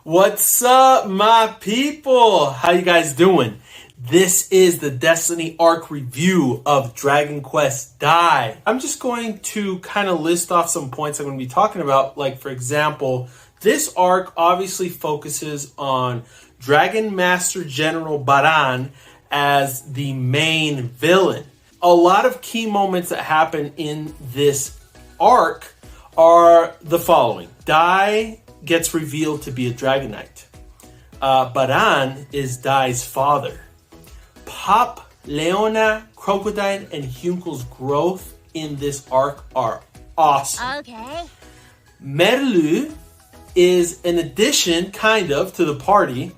What's up, my people? How you guys doing? This is the Destiny arc review of Dragon Quest Dai. I'm just going to kind of list off some points I'm going to be talking about. Like, for example, this arc obviously focuses on Dragon Master General Baran as the main villain. A lot of key moments that happen in this arc are the following. Dai gets revealed to be a Dragon Knight. Baran is Dai's father. Pop, Leona, Crocodile, and Huncle's growth in this arc are awesome. Okay. Merlu is an addition, kind of, to the party.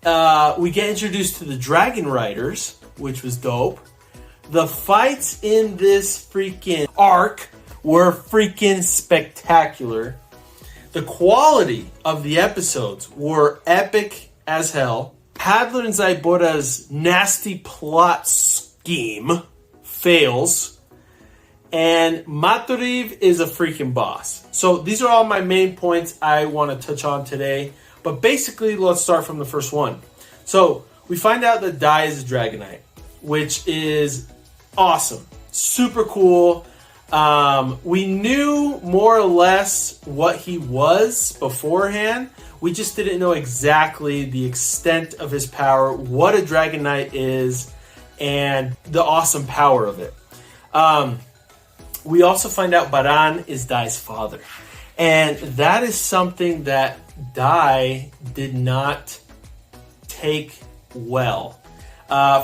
We get introduced to the Dragon Riders, which was dope. The fights in this freaking arc were freaking spectacular. The quality of the episodes were epic as hell. Padler and Zaibora's nasty plot scheme fails. And Maturiv is a freaking boss. So these are all my main points I want to touch on today. But basically, let's start from the first one. So we find out that Dai is a Dragon Knight, which is awesome. Super cool. We knew more or less what he was beforehand. We just didn't know exactly the extent of his power, what a Dragon Knight is, and the awesome power of it. We also find out Baran is Dai's father. And that is something that Dai did not take well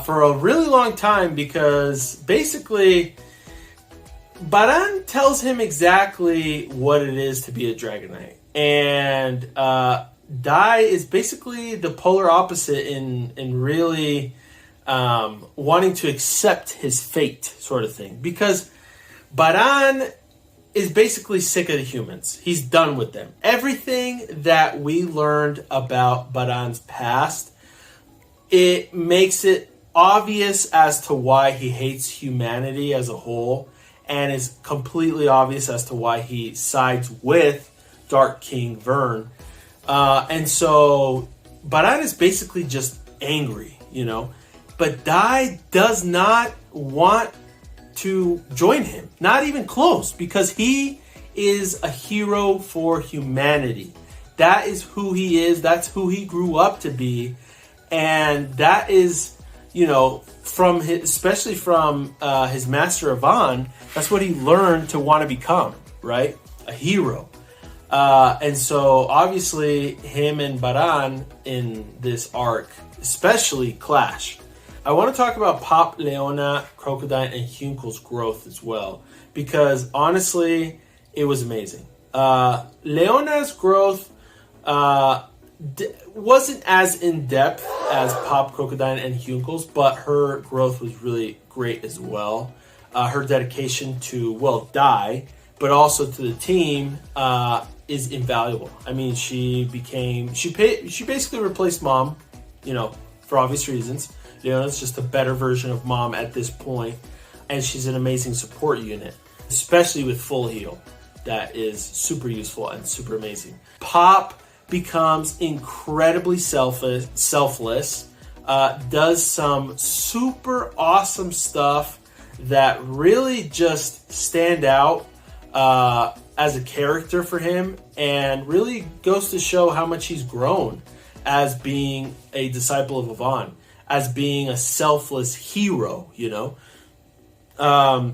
for a really long time, because basically Baran tells him exactly what it is to be a Dragon Knight. And Dai is basically the polar opposite in really wanting to accept his fate, sort of thing. Because Baran is basically sick of the humans. He's done with them. Everything that we learned about Baran's past, it makes it obvious as to why he hates humanity as a whole, and is completely obvious as to why he sides with Dark King Vern. And so Baran is basically just angry, you know. But Dai does not want to join him. Not even close, because he is a hero for humanity. That is who he is. That's who he grew up to be. And that is, you know, from his, especially from his master Ivan, that's what he learned to want to become, right? A hero. And so obviously him and Baran in this arc especially clash. I want to talk about Pop, Leona, Crocodile, and Huncle's growth as well, because honestly, it was amazing. Leona's growth wasn't as in-depth as Pop, Crocodile, and Huncle's, but her growth was really great as well. Her dedication to, well, Dai, but also to the team, is invaluable. I mean, she basically replaced Mom, you know, for obvious reasons. Leona's just a better version of Mom at this point, and she's an amazing support unit, especially with full heal. That is super useful and super amazing. Pop becomes incredibly selfless, does some super awesome stuff that really just stand out as a character for him, and really goes to show how much he's grown as being a disciple of Ivan, as being a selfless hero, you know.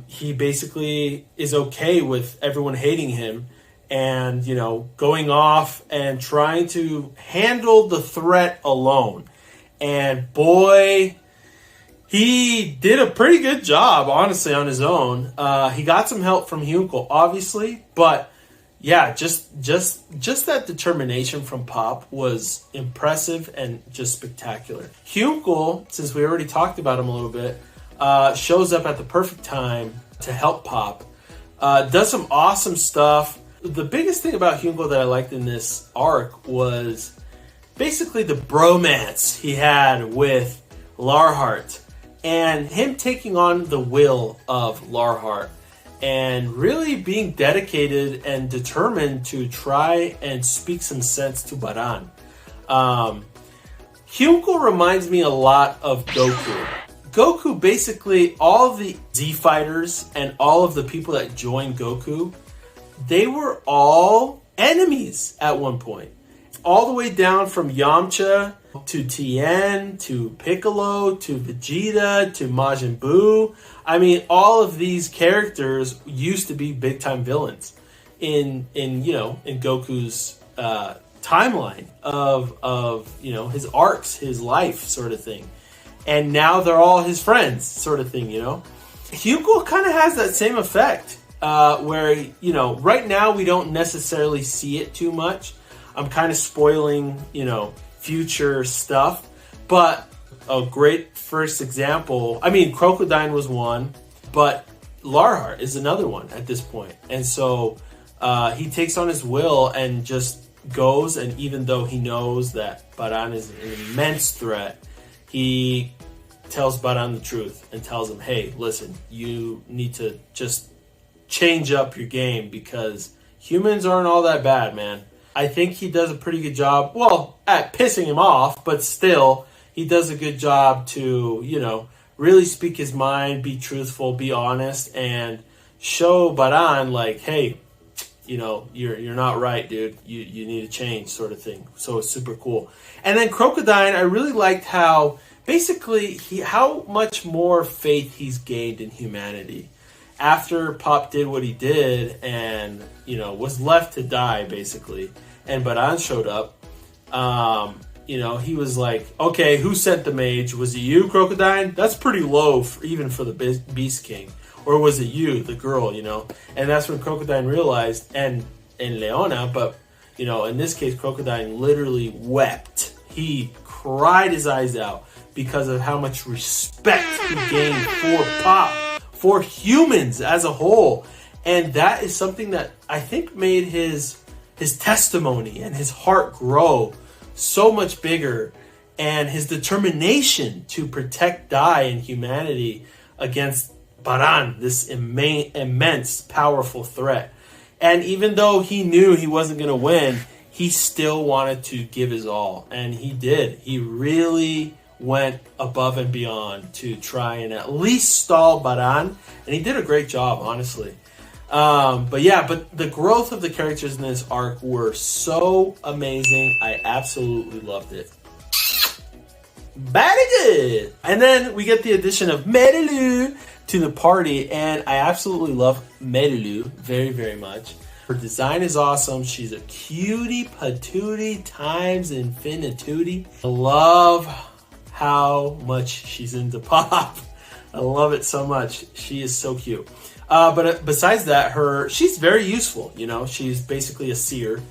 He basically is okay with everyone hating him and, you know, going off and trying to handle the threat alone. And boy, he did a pretty good job, honestly, on his own. He got some help from Hunccle, obviously, but yeah, just that determination from Pop was impressive and just spectacular. Hunccle, since we already talked about him a little bit, shows up at the perfect time to help Pop. Does some awesome stuff. The biggest thing about Hunccle that I liked in this arc was basically the bromance he had with Larhart, and him taking on the will of Larhart and really being dedicated and determined to try and speak some sense to Baran. Hyuko reminds me a lot of Goku. Goku, basically, all of the Z fighters and all of the people that joined Goku, they were all enemies at one point. All the way down from Yamcha to Tien, to Piccolo, to Vegeta, to Majin Buu. I mean, all of these characters used to be big time villains in Goku's timeline of his arcs, his life sort of thing. And now they're all his friends sort of thing, Hyuko kind of has that same effect where, right now we don't necessarily see it too much. I'm kind of spoiling, future stuff. But a great first example, Crocodile was one, but Larhart is another one at this point. And so he takes on his will and just goes, and even though he knows that Baran is an immense threat, he tells Baran the truth and tells him, hey, listen, you need to just change up your game because humans aren't all that bad, man. I think he does a pretty good job, at pissing him off, but still, he does a good job to, really speak his mind, be truthful, be honest, and show Baran, like, hey, you're not right, dude. You need to change, sort of thing. So it's super cool. And then Crocodile, I really liked how, basically, how much more faith he's gained in humanity. After Pop did what he did and, was left to die, basically, and Baran showed up, he was like, okay, who sent the mage? Was it you, Crocodile? That's pretty low even for the Beast King. Or was it you, the girl, And that's when Crocodile realized, and Leona, but, in this case, Crocodile literally wept. He cried his eyes out because of how much respect he gained for Pop, for humans as a whole. And that is something that I think made his testimony and his heart grow so much bigger, and his determination to protect Dai and humanity against Baran, this immense, powerful threat. And even though he knew he wasn't going to win, he still wanted to give his all. And he did. He really went above and beyond to try and at least stall Baran. And he did a great job, honestly. But the growth of the characters in this arc were so amazing. I absolutely loved it. Very good. And then we get the addition of Merilu to the party, and I absolutely love Merilu very, very much. Her design is awesome. She's a cutie patootie times infinitude. I love how much she's into Pop. I love it so much. She is so cute. But besides that, she's very useful. She's basically a seer.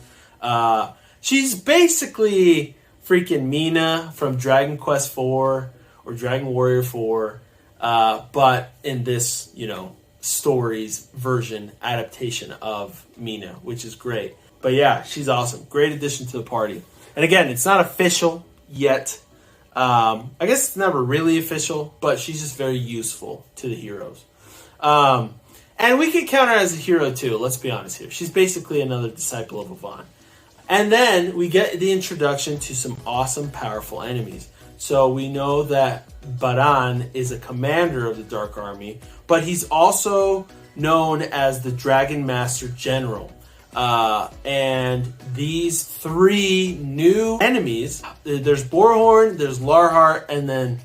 She's basically freaking Mina from Dragon Quest IV or Dragon Warrior 4. But in this, stories version adaptation of Mina, which is great. But yeah, she's awesome. Great addition to the party. And again, it's not official yet. I guess it's never really official, but she's just very useful to the heroes. And we can count her as a hero too, let's be honest here. She's basically another disciple of Avant. And then we get the introduction to some awesome, powerful enemies. So we know that Baran is a commander of the Dark Army, but he's also known as the Dragon Master General. And these three new enemies, there's Borhorn, there's Larhart, and then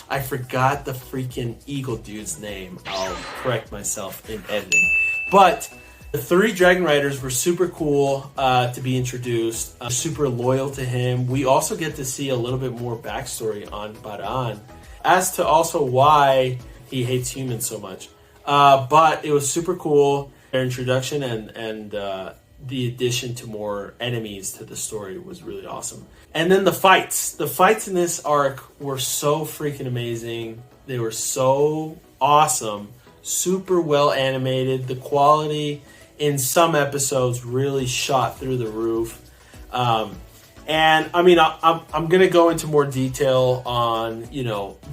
I forgot the freaking eagle dude's name. I'll correct myself in editing. But the three Dragon Riders were super cool to be introduced, super loyal to him. We also get to see a little bit more backstory on Baran as to also why he hates humans so much. But it was super cool. Their introduction and the addition to more enemies to the story was really awesome. And then the fights. The fights in this arc were so freaking amazing. They were so awesome. Super well animated. The quality in some episodes really shot through the roof. And I mean, I'm going to go into more detail on,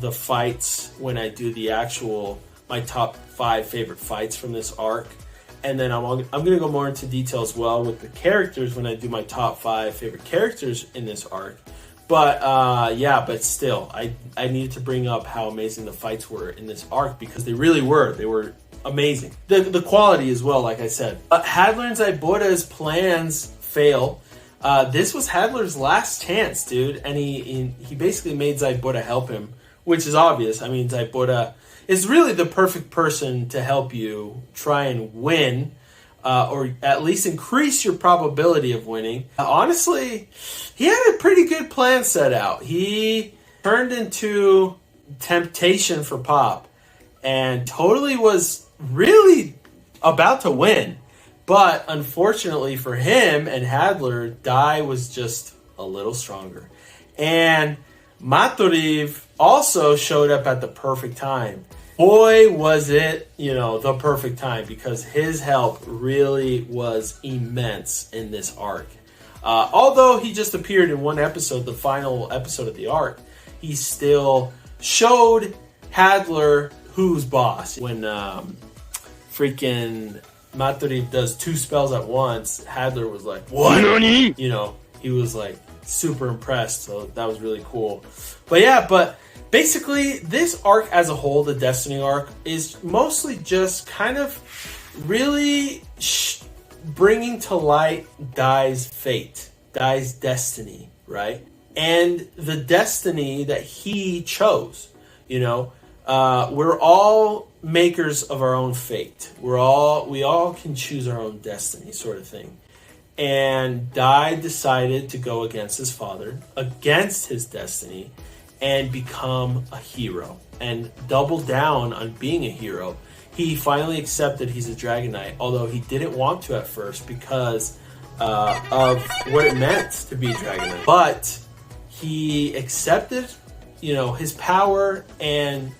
the fights when I do my top 5 favorite fights from this arc. And then I'm going to go more into detail as well with the characters when I do my top 5 favorite characters in this arc. But yeah, but still, I needed to bring up how amazing the fights were in this arc, because they really were. They were amazing. The quality as well, like I said. Hadler and Zaibota's plans fail. This was Hadler's last chance, dude. And he basically made Zaibota help him, which is obvious. I mean, Zaibota is really the perfect person to help you try and win, or at least increase your probability of winning. Honestly, he had a pretty good plan set out. He turned into temptation for Pop and totally was really about to win. But unfortunately for him and Hadler, Dai was just a little stronger. And Matoriv also showed up at the perfect time. Boy, was it, the perfect time, because his help really was immense in this arc. Although he just appeared in one episode, the final episode of the arc, he still showed Hadler who's boss. When freaking Matoriv does 2 spells at once, Hadler was like, what? He was like super impressed, so that was really cool. But basically, this arc as a whole, the Destiny arc, is mostly just kind of really bringing to light Dai's fate, Dai's destiny, right? And the destiny that he chose. We're all makers of our own fate. We all can choose our own destiny, sort of thing. And Dai decided to go against his father, against his destiny, and become a hero and double down on being a hero. He finally accepted he's a Dragon Knight, although he didn't want to at first because of what it meant to be a Dragon Knight. But he accepted, his power, and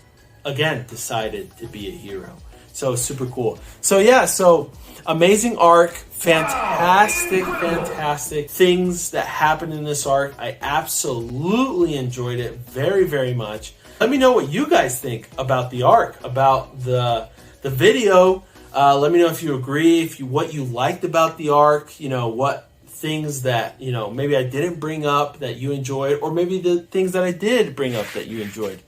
again decided to be a hero. So super cool. So amazing arc, fantastic things that happened in this arc. I absolutely enjoyed it very, very much. Let me know what you guys think about the arc, about the video. Let me know if you agree, what you liked about the arc, what things that, maybe I didn't bring up that you enjoyed, or maybe the things that I did bring up that you enjoyed.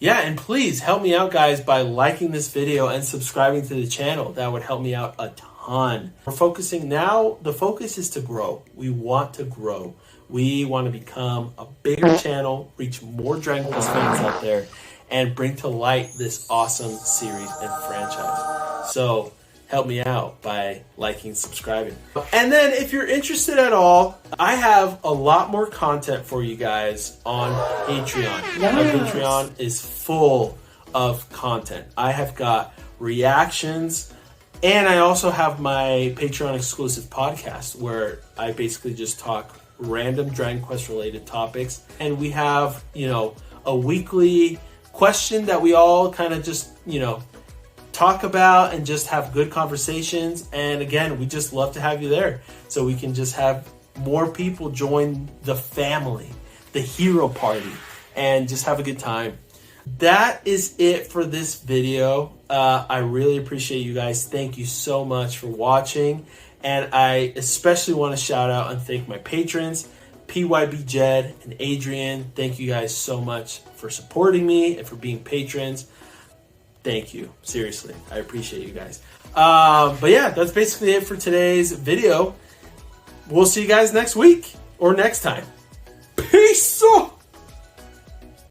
Yeah, and please help me out, guys, by liking this video and subscribing to the channel. That would help me out a ton. We're focusing now, the focus is to grow. We want to grow. We want to become a bigger channel, reach more Dragon Quest fans out there, and bring to light this awesome series and franchise. So help me out by liking, subscribing. And then if you're interested at all, I have a lot more content for you guys on Patreon. My Patreon is full of content. I have got reactions, and I also have my Patreon exclusive podcast where I basically just talk random Dragon Quest related topics. And we have, a weekly question that we all kind of just, talk about and just have good conversations. And again, we just love to have you there, so we can just have more people join the family, the hero party, and just have a good time. That is it for this video. I really appreciate you guys. Thank you so much for watching. And I especially want to shout out and thank my patrons, PYB Jed and Adrian. Thank you guys so much for supporting me and for being patrons. Thank you. Seriously, I appreciate you guys. But yeah, that's basically it for today's video. We'll see you guys next week or next time.